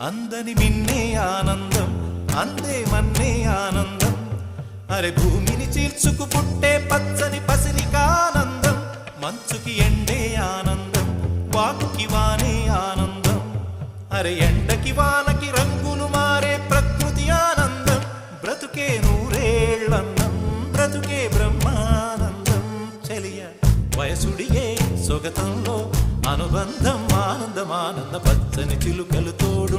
అందని మిన్నే ఆనందం అందే మన్నే ఆనందం అరే భూమిని చీల్చుకు పుట్టే పచ్చని పసిరికానందం మంచుకి ఎండే ఆనందం వాకుకి వానే ఆనందం అరే ఎండకి వానకి రంగులు మారే ప్రకృతి ఆనందం బ్రతుకే నూరేళ్ళన్నం బ్రతుకే బ్రహ్మానందం చెలియ వయసుడియే సొగతంలో అనుబంధం ఆనందం ఆనంద పచ్చని చిలుకలు తోడు